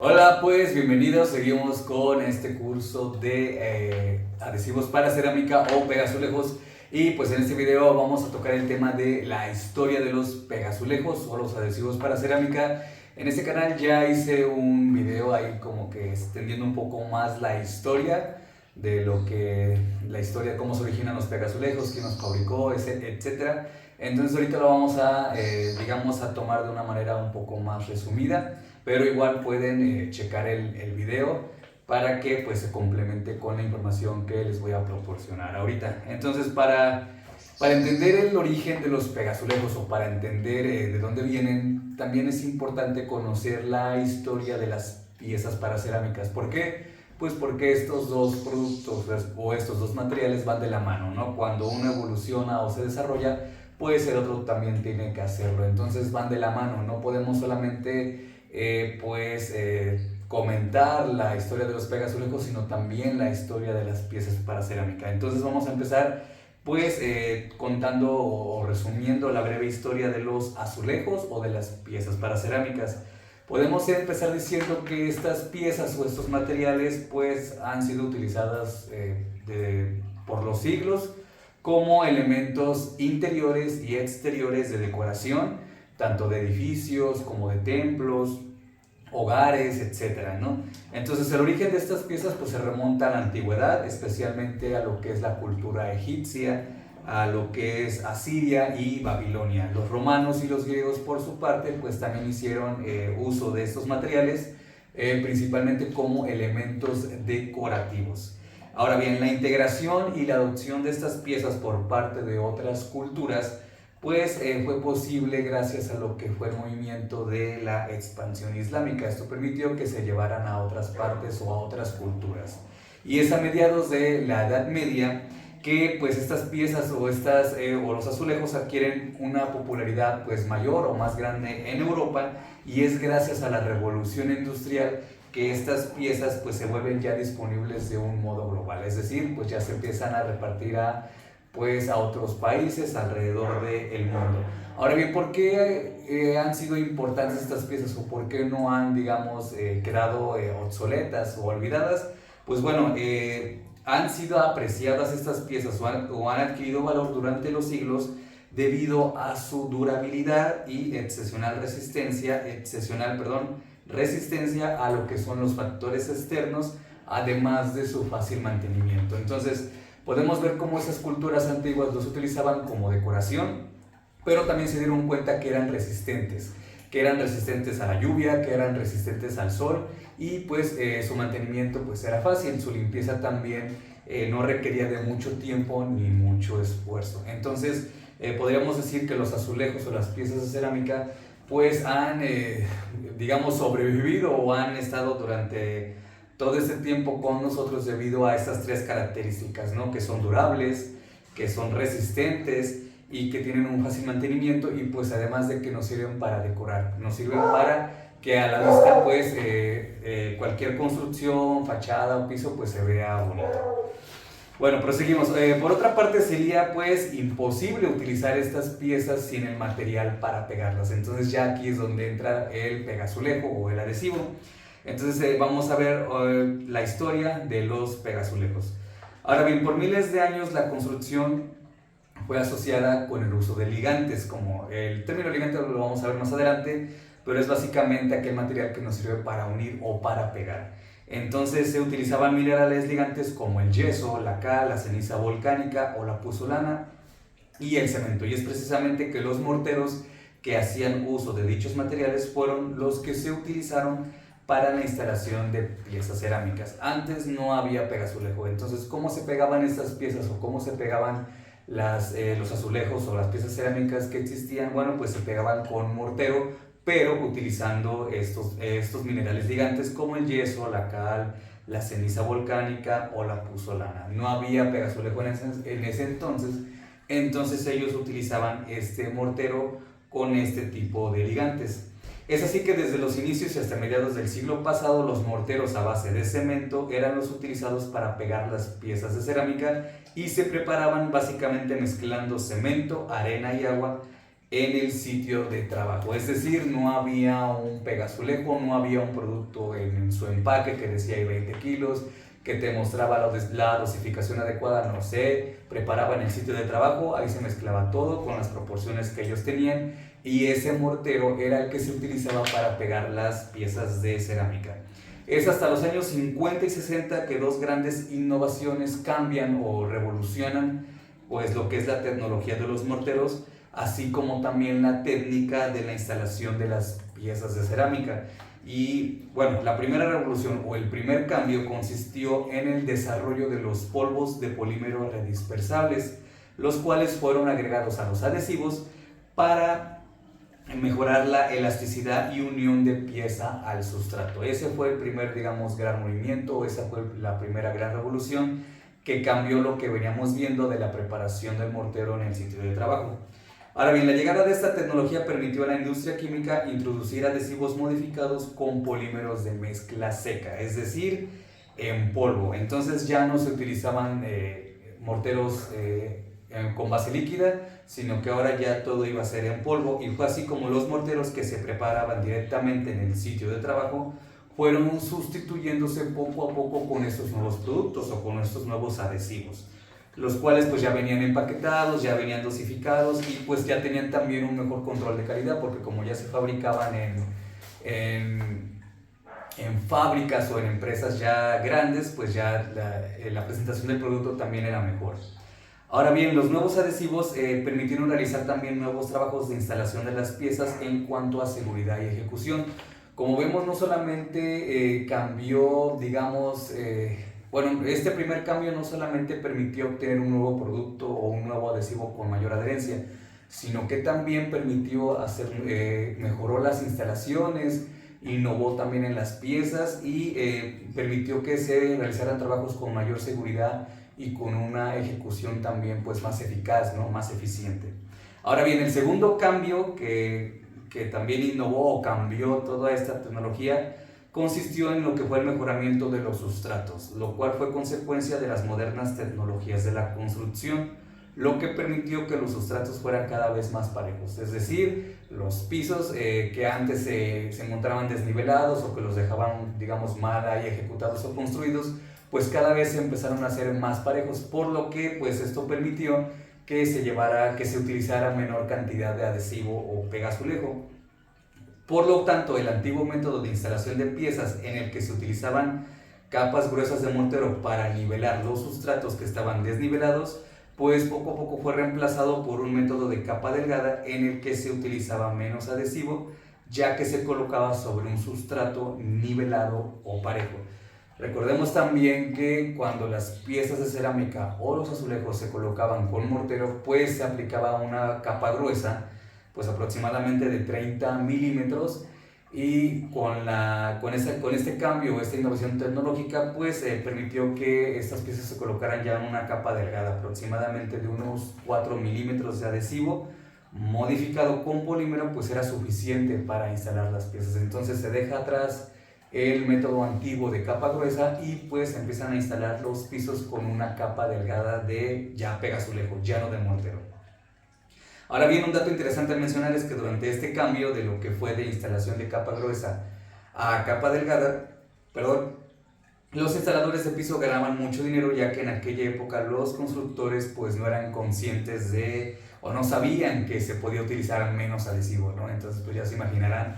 Hola, pues bienvenidos. Seguimos con este curso de adhesivos para cerámica o pegazulejos. Y pues en este video vamos a tocar el tema de la historia de los pegazulejos o los adhesivos para cerámica. En este canal ya hice un video ahí como que extendiendo un poco más la historia de la historia de cómo se originan los pegazulejos, quién los fabricó, etcétera. Entonces ahorita lo vamos a, digamos, a tomar de una manera un poco más resumida, pero igual pueden checar el video para que pues se complemente con la información que les voy a proporcionar ahorita. Entonces para entender el origen de los pegazulejos o para entender de dónde vienen, también es importante conocer la historia de las piezas para cerámicas. ¿Por qué? Pues porque estos dos productos o estos dos materiales van de la mano, ¿no? Cuando uno evoluciona o se desarrolla, pues el otro también tiene que hacerlo. Entonces van de la mano, no podemos solamente comentar la historia de los pegazulejos, sino también la historia de las piezas para cerámica. Entonces vamos a empezar contando o resumiendo la breve historia de los azulejos o de las piezas para cerámicas. Podemos empezar diciendo que estas piezas o estos materiales pues han sido utilizadas por los siglos como elementos interiores y exteriores de decoración, tanto de edificios como de templos, hogares, etcétera, ¿no? Entonces el origen de estas piezas pues se remonta a la antigüedad, especialmente a lo que es la cultura egipcia, a lo que es Asiria y Babilonia. Los romanos y los griegos por su parte pues también hicieron uso de estos materiales, principalmente como elementos decorativos. Ahora bien, la integración y la adopción de estas piezas por parte de otras culturas pues fue posible gracias a lo que fue el movimiento de la expansión islámica. Esto permitió que se llevaran a otras partes o a otras culturas. Y es a mediados de la Edad Media que pues estas piezas o los azulejos adquieren una popularidad pues mayor o más grande en Europa, y es gracias a la revolución industrial que estas piezas pues se vuelven ya disponibles de un modo global, es decir, pues ya se empiezan a repartir a otros países alrededor del mundo. Ahora bien, ¿por qué han sido importantes estas piezas o por qué no han, digamos, quedado obsoletas o olvidadas? Pues bueno, han sido apreciadas estas piezas o han adquirido valor durante los siglos debido a su durabilidad y resistencia a lo que son los factores externos, además de su fácil mantenimiento. Entonces, podemos ver cómo esas culturas antiguas los utilizaban como decoración, pero también se dieron cuenta que eran resistentes a la lluvia, que eran resistentes al sol, y pues su mantenimiento pues era fácil, su limpieza también no requería de mucho tiempo ni mucho esfuerzo. Entonces podríamos decir que los azulejos o las piezas de cerámica pues han digamos sobrevivido o han estado durante todo este tiempo con nosotros debido a estas tres características, ¿no? Que son durables, que son resistentes y que tienen un fácil mantenimiento, y pues además de que nos sirven para decorar, nos sirven para que a la vista pues cualquier construcción, fachada o piso pues se vea bonito. Bueno, proseguimos. Por otra parte sería pues imposible utilizar estas piezas sin el material para pegarlas. Entonces ya aquí es donde entra el pegazulejo o el adhesivo. Entonces vamos a ver la historia de los pegazulejos. Ahora bien, por miles de años la construcción fue asociada con el uso de ligantes, como el término ligante lo vamos a ver más adelante, pero es básicamente aquel material que nos sirve para unir o para pegar. Entonces se utilizaban minerales ligantes como el yeso, la cal, la ceniza volcánica o la puzolana y el cemento. Y es precisamente que los morteros que hacían uso de dichos materiales fueron los que se utilizaron para la instalación de piezas cerámicas. Antes no había pegazulejo. Entonces, ¿cómo se pegaban estas piezas o cómo se pegaban los azulejos o las piezas cerámicas que existían? Bueno, pues se pegaban con mortero, pero utilizando estos minerales ligantes como el yeso, la cal, la ceniza volcánica o la puzolana. No había pegazulejo en ese entonces ellos utilizaban este mortero con este tipo de ligantes. Es así que desde los inicios y hasta mediados del siglo pasado, los morteros a base de cemento eran los utilizados para pegar las piezas de cerámica, y se preparaban básicamente mezclando cemento, arena y agua en el sitio de trabajo. Es decir, no había un pegazulejo, no había un producto en su empaque que decía hay 20 kilos, que te mostraba la dosificación adecuada, no sé, preparaba en el sitio de trabajo, ahí se mezclaba todo con las proporciones que ellos tenían y ese mortero era el que se utilizaba para pegar las piezas de cerámica. Es hasta los años 50 y 60 que dos grandes innovaciones cambian o revolucionan pues lo que es la tecnología de los morteros, así como también la técnica de la instalación de las piezas de cerámica. Y bueno, la primera revolución o el primer cambio consistió en el desarrollo de los polvos de polímero redispersables, los cuales fueron agregados a los adhesivos para mejorar la elasticidad y unión de pieza al sustrato. Ese fue el primer, digamos, gran movimiento, esa fue la primera gran revolución que cambió lo que veníamos viendo de la preparación del mortero en el sitio de trabajo. Ahora bien, la llegada de esta tecnología permitió a la industria química introducir adhesivos modificados con polímeros de mezcla seca, es decir, en polvo. Entonces ya no se utilizaban morteros con base líquida, sino que ahora ya todo iba a ser en polvo, y fue así como los morteros que se preparaban directamente en el sitio de trabajo fueron sustituyéndose poco a poco con estos nuevos productos o con estos nuevos adhesivos, los cuales pues ya venían empaquetados, ya venían dosificados y pues ya tenían también un mejor control de calidad, porque como ya se fabricaban en fábricas o en empresas ya grandes, pues ya la presentación del producto también era mejor. Ahora bien, los nuevos adhesivos permitieron realizar también nuevos trabajos de instalación de las piezas en cuanto a seguridad y ejecución. Como vemos, no solamente cambió, digamos, bueno, este primer cambio no solamente permitió obtener un nuevo producto o un nuevo adhesivo con mayor adherencia, sino que también permitió mejoró las instalaciones, innovó también en las piezas y permitió que se realizaran trabajos con mayor seguridad y con una ejecución también pues más eficaz, ¿no? Más eficiente. Ahora bien, el segundo cambio que también innovó o cambió toda esta tecnología consistió en lo que fue el mejoramiento de los sustratos, lo cual fue consecuencia de las modernas tecnologías de la construcción, lo que permitió que los sustratos fueran cada vez más parejos, es decir, los pisos que antes se encontraban desnivelados o que los dejaban, digamos, mal ahí ejecutados o construidos, pues cada vez se empezaron a ser más parejos, por lo que pues esto permitió que se utilizara menor cantidad de adhesivo o pegazulejo. Por lo tanto, el antiguo método de instalación de piezas en el que se utilizaban capas gruesas de mortero para nivelar los sustratos que estaban desnivelados, pues poco a poco fue reemplazado por un método de capa delgada en el que se utilizaba menos adhesivo, ya que se colocaba sobre un sustrato nivelado o parejo. Recordemos también que cuando las piezas de cerámica o los azulejos se colocaban con mortero, pues se aplicaba una capa gruesa, pues aproximadamente de 30 milímetros, y con este cambio, esta innovación tecnológica, pues permitió que estas piezas se colocaran ya en una capa delgada, aproximadamente de unos 4 milímetros de adhesivo modificado con polímero, pues era suficiente para instalar las piezas. Entonces se deja atrás el método antiguo de capa gruesa y pues empiezan a instalar los pisos con una capa delgada de ya pegazulejo, ya no de mortero. Ahora bien, un dato interesante a mencionar es que durante este cambio de lo que fue de instalación de capa gruesa a capa delgada, los instaladores de piso ganaban mucho dinero, ya que en aquella época los constructores pues no eran conscientes o no sabían que se podía utilizar menos adhesivo, ¿no? Entonces pues ya se imaginarán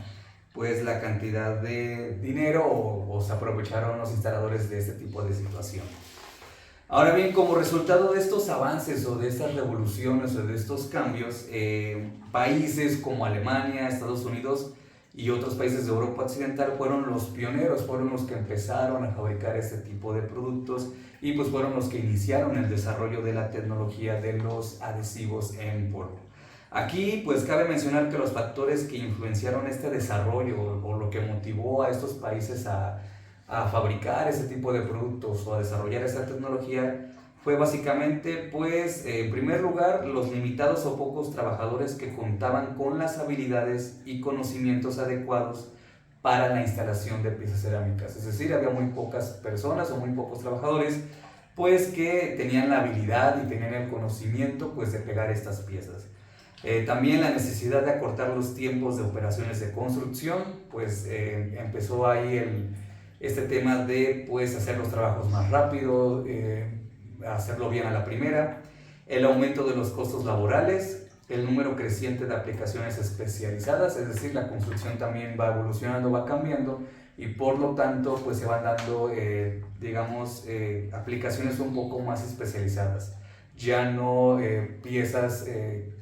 pues la cantidad de dinero o se aprovecharon los instaladores de este tipo de situación. Ahora bien, como resultado de estos avances o de estas revoluciones o de estos cambios, países como Alemania, Estados Unidos y otros países de Europa Occidental fueron los pioneros, fueron los que empezaron a fabricar este tipo de productos y pues fueron los que iniciaron el desarrollo de la tecnología de los adhesivos en polvo. Aquí pues cabe mencionar que los factores que influenciaron este desarrollo o lo que motivó a estos países a fabricar ese tipo de productos o a desarrollar esa tecnología fue básicamente, pues, en primer lugar, los limitados o pocos trabajadores que contaban con las habilidades y conocimientos adecuados para la instalación de piezas cerámicas. Es decir, había muy pocas personas o muy pocos trabajadores, pues, que tenían la habilidad y tenían el conocimiento, pues, de pegar estas piezas. También la necesidad de acortar los tiempos de operaciones de construcción, pues empezó ahí este tema de pues hacer los trabajos más rápido, hacerlo bien a la primera, el aumento de los costos laborales, el número creciente de aplicaciones especializadas, es decir, la construcción también va evolucionando, va cambiando y por lo tanto pues se van dando, digamos, aplicaciones un poco más especializadas. Ya no piezas,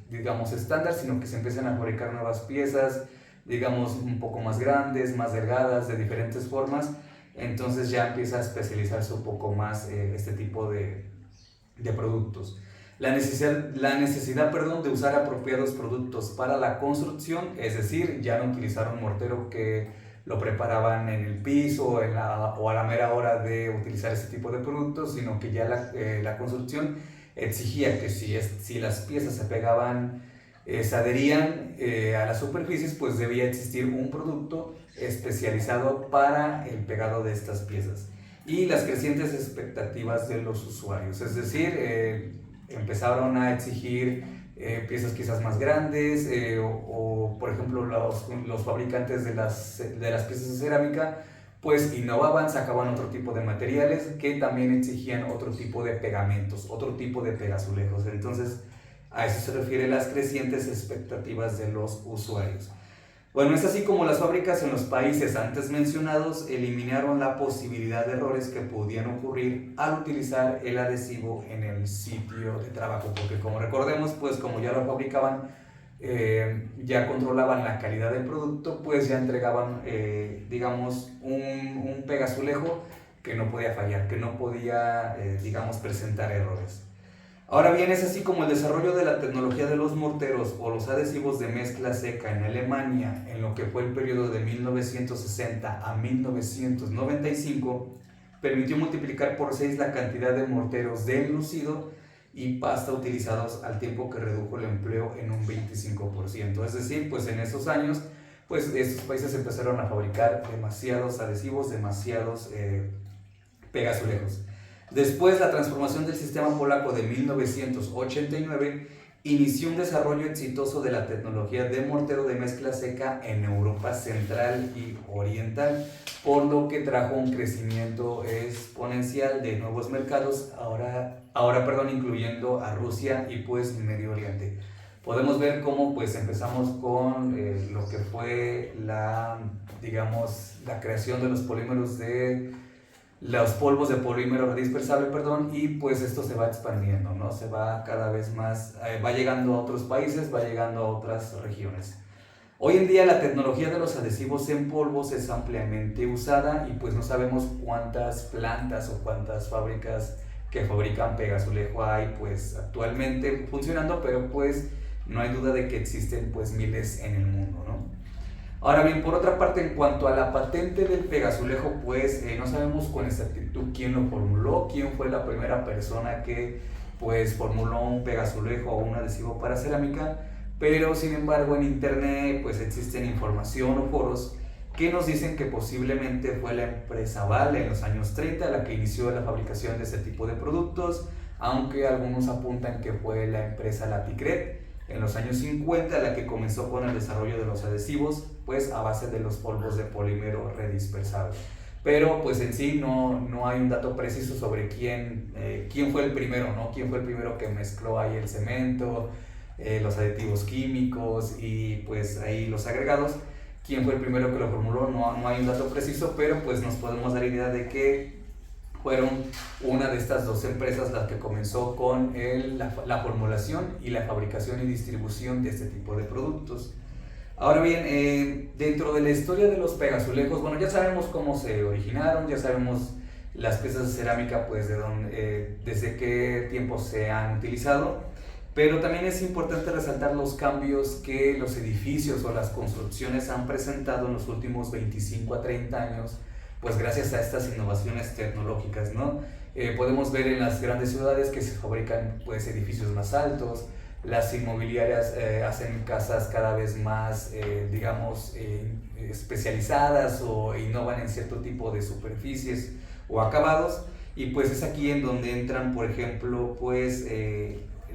digamos, estándar, sino que se empiezan a fabricar nuevas piezas, digamos, un poco más grandes, más delgadas, de diferentes formas. Entonces ya empieza a especializarse un poco más este tipo de productos. La necesidad, perdón, de usar apropiados productos para la construcción, es decir, ya no utilizar un mortero que lo preparaban en el piso o a la mera hora de utilizar ese tipo de productos, sino que ya la construcción exigía que si las piezas se pegaban, se adherían a las superficies, pues debía existir un producto especializado para el pegado de estas piezas. Y las crecientes expectativas de los usuarios, es decir, empezaron a exigir piezas quizás más grandes o por ejemplo los fabricantes de las piezas de cerámica pues innovaban, sacaban otro tipo de materiales que también exigían otro tipo de pegamentos, otro tipo de pegazulejos. Entonces a eso se refiere las crecientes expectativas de los usuarios. Bueno, es así como las fábricas en los países antes mencionados eliminaron la posibilidad de errores que podían ocurrir al utilizar el adhesivo en el sitio de trabajo, porque como recordemos, pues como ya lo fabricaban, ya controlaban la calidad del producto, pues ya entregaban, digamos, un pegazulejo que no podía fallar, que no podía, digamos, presentar errores. Ahora bien, es así como el desarrollo de la tecnología de los morteros o los adhesivos de mezcla seca en Alemania en lo que fue el periodo de 1960 a 1995 permitió multiplicar por 6 la cantidad de morteros de enlucido y pasta utilizados, al tiempo que redujo el empleo en un 25%. Es decir, pues en esos años, pues estos países empezaron a fabricar demasiados adhesivos, demasiados pegazulejos. Después, la transformación del sistema polaco de 1989 inició un desarrollo exitoso de la tecnología de mortero de mezcla seca en Europa Central y Oriental, por lo que trajo un crecimiento exponencial de nuevos mercados, incluyendo a Rusia y pues Medio Oriente. Podemos ver cómo pues empezamos con lo que fue la creación de los polímeros los polvos de polímero redispersable, y pues esto se va expandiendo, ¿no? Se va cada vez más, va llegando a otros países, va llegando a otras regiones. Hoy en día la tecnología de los adhesivos en polvos es ampliamente usada y pues no sabemos cuántas plantas o cuántas fábricas que fabrican pegazulejo hay pues actualmente funcionando, pero pues no hay duda de que existen pues miles en el mundo, ¿no? Ahora bien, por otra parte, en cuanto a la patente del pegazulejo, pues no sabemos con exactitud quién lo formuló, quién fue la primera persona que pues formuló un pegazulejo o un adhesivo para cerámica, pero sin embargo en internet pues existen información o foros que nos dicen que posiblemente fue la empresa Vale en los años 30 la que inició la fabricación de este tipo de productos, aunque algunos apuntan que fue la empresa Laticret en los años 50 la que comenzó con el desarrollo de los adhesivos pues a base de los polvos de polímero redispersable. Pero pues en sí no hay un dato preciso sobre quién fue el primero, ¿no? Quién fue el primero que mezcló ahí el cemento, los aditivos químicos y pues ahí los agregados. Quién fue el primero que lo formuló, no hay un dato preciso, pero pues nos podemos dar idea de que fueron una de estas dos empresas las que comenzó con la formulación y la fabricación y distribución de este tipo de productos. Ahora bien, dentro de la historia de los pegazulejos, bueno, ya sabemos cómo se originaron, ya sabemos las piezas de cerámica, pues desde qué tiempo se han utilizado, pero también es importante resaltar los cambios que los edificios o las construcciones han presentado en los últimos 25 a 30 años, pues gracias a estas innovaciones tecnológicas, ¿no? Podemos ver en las grandes ciudades que se fabrican pues edificios más altos, las inmobiliarias hacen casas cada vez más, especializadas o innovan en cierto tipo de superficies o acabados, y pues es aquí en donde entran, por ejemplo, pues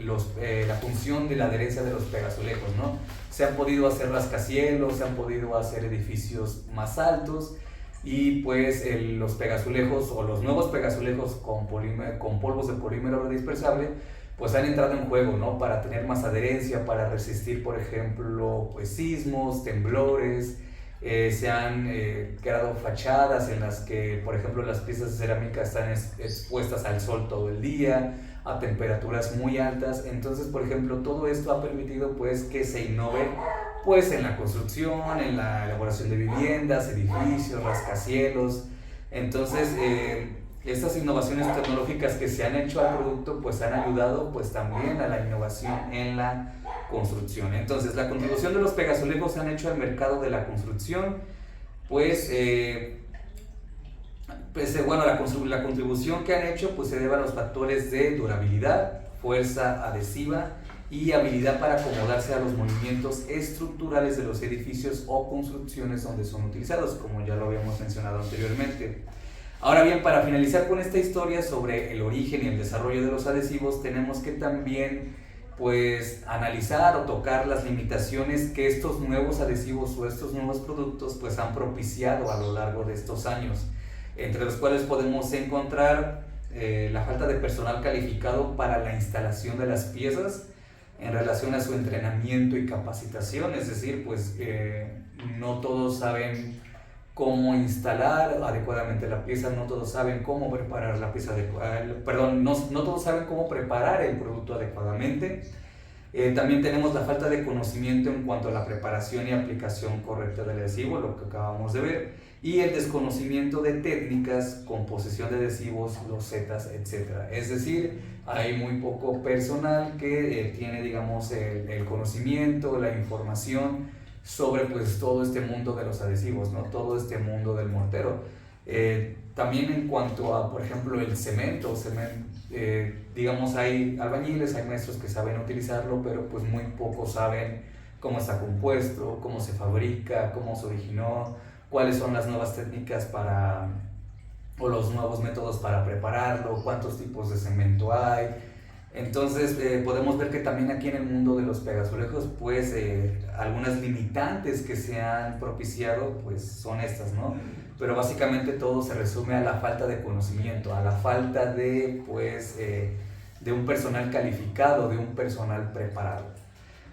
la función de la adherencia de los pegazulejos, ¿no? Se han podido hacer rascacielos, se han podido hacer edificios más altos, y pues los pegazulejos o los nuevos pegazulejos con polvos de polímero dispersable pues han entrado en juego, ¿no? Para tener más adherencia, para resistir, por ejemplo, pues sismos, temblores. Se han creado fachadas en las que, por ejemplo, las piezas de cerámica están expuestas al sol todo el día, a temperaturas muy altas. Entonces, por ejemplo, todo esto ha permitido pues que se innove pues en la construcción, en la elaboración de viviendas, edificios, rascacielos. Entonces, estas innovaciones tecnológicas que se han hecho al producto pues han ayudado pues también a la innovación en la construcción. Entonces, la contribución de los pegazulejos se han hecho al mercado de la construcción, pues, bueno, la contribución que han hecho pues se debe a los factores de durabilidad, fuerza adhesiva y habilidad para acomodarse a los movimientos estructurales de los edificios o construcciones donde son utilizados, como ya lo habíamos mencionado anteriormente. Ahora bien, para finalizar con esta historia sobre el origen y el desarrollo de los adhesivos, tenemos que también pues analizar o tocar las limitaciones que estos nuevos adhesivos o estos nuevos productos pues han propiciado a lo largo de estos años, entre los cuales podemos encontrar la falta de personal calificado para la instalación de las piezas en relación a su entrenamiento y capacitación, es decir, pues no todos saben cómo instalar adecuadamente la pieza, no todos saben cómo preparar la pieza no todos saben cómo preparar el producto adecuadamente. También tenemos la falta de conocimiento en cuanto a la preparación y aplicación correcta del adhesivo, lo que acabamos de ver, y el desconocimiento de técnicas, composición de adhesivos, losetas, etc. Es decir, hay muy poco personal que tiene, digamos, el conocimiento, la información sobre pues todo este mundo de los adhesivos, ¿no? Todo este mundo del mortero. También en cuanto a, por ejemplo, el cemento, digamos, hay albañiles, hay maestros que saben utilizarlo, pero pues muy pocos saben cómo está compuesto, cómo se fabrica, cómo se originó, cuáles son las nuevas técnicas o los nuevos métodos para prepararlo, cuántos tipos de cemento hay. Entonces podemos ver que también aquí en el mundo de los pegazulejos pues algunas limitantes que se han propiciado pues son estas, ¿no? Pero básicamente todo se resume a la falta de conocimiento, a la falta de pues de un personal calificado, de un personal preparado.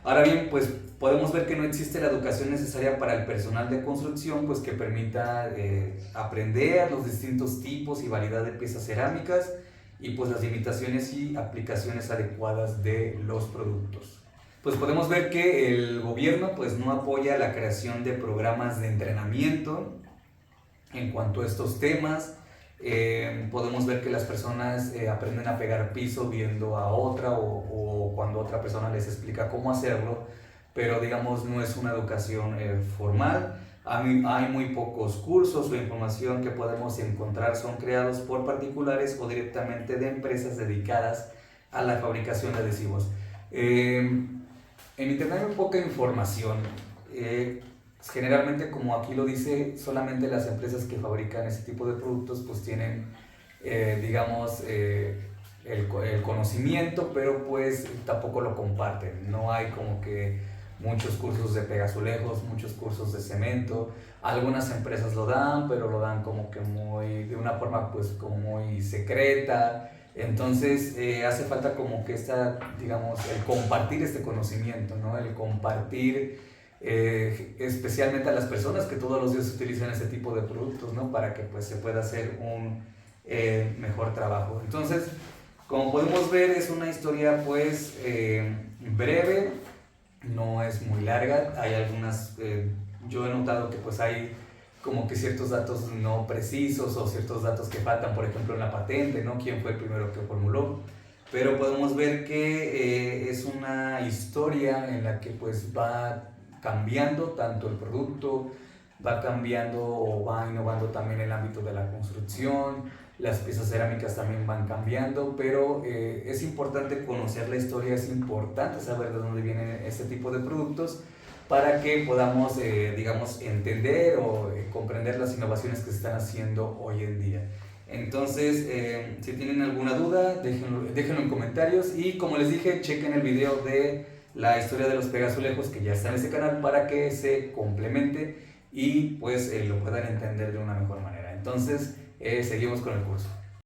Ahora bien, pues podemos ver que no existe la educación necesaria para el personal de construcción pues que permita aprender los distintos tipos y variedad de piezas cerámicas y pues las limitaciones y aplicaciones adecuadas de los productos. Pues podemos ver que el gobierno pues no apoya la creación de programas de entrenamiento en cuanto a estos temas. Podemos ver que las personas aprenden a pegar piso viendo a otra o cuando otra persona les explica cómo hacerlo, pero digamos no es una educación formal. Hay muy pocos cursos o información que podemos encontrar son creados por particulares o directamente de empresas dedicadas a la fabricación de adhesivos. En internet hay muy poca información. Generalmente, como aquí lo dice, solamente las empresas que fabrican ese tipo de productos pues tienen, digamos, el conocimiento, pero pues tampoco lo comparten. No hay como que muchos cursos de pegazulejos, muchos cursos de cemento. Algunas empresas lo dan, pero lo dan como que de una forma pues como muy secreta. Entonces hace falta como que digamos, el compartir este conocimiento, ¿no? El compartir especialmente a las personas que todos los días utilizan este tipo de productos, ¿no? Para que pues se pueda hacer un mejor trabajo. Entonces, como podemos ver, es una historia pues breve, no es muy larga. Hay algunas, yo he notado que pues hay como que ciertos datos no precisos o ciertos datos que faltan, por ejemplo en la patente, ¿no? ¿Quién fue el primero que formuló? Pero podemos ver que es una historia en la que pues va cambiando tanto el producto, va cambiando o va innovando también el ámbito de la construcción, las piezas cerámicas también van cambiando, pero es importante conocer la historia, es importante saber de dónde vienen este tipo de productos para que podamos, digamos, entender o comprender las innovaciones que se están haciendo hoy en día. Entonces, si tienen alguna duda, déjenlo en comentarios. Y como les dije, chequen el video de la historia de los pegazulejos que ya está en este canal para que se complemente y pues lo puedan entender de una mejor manera. Entonces, seguimos con el curso.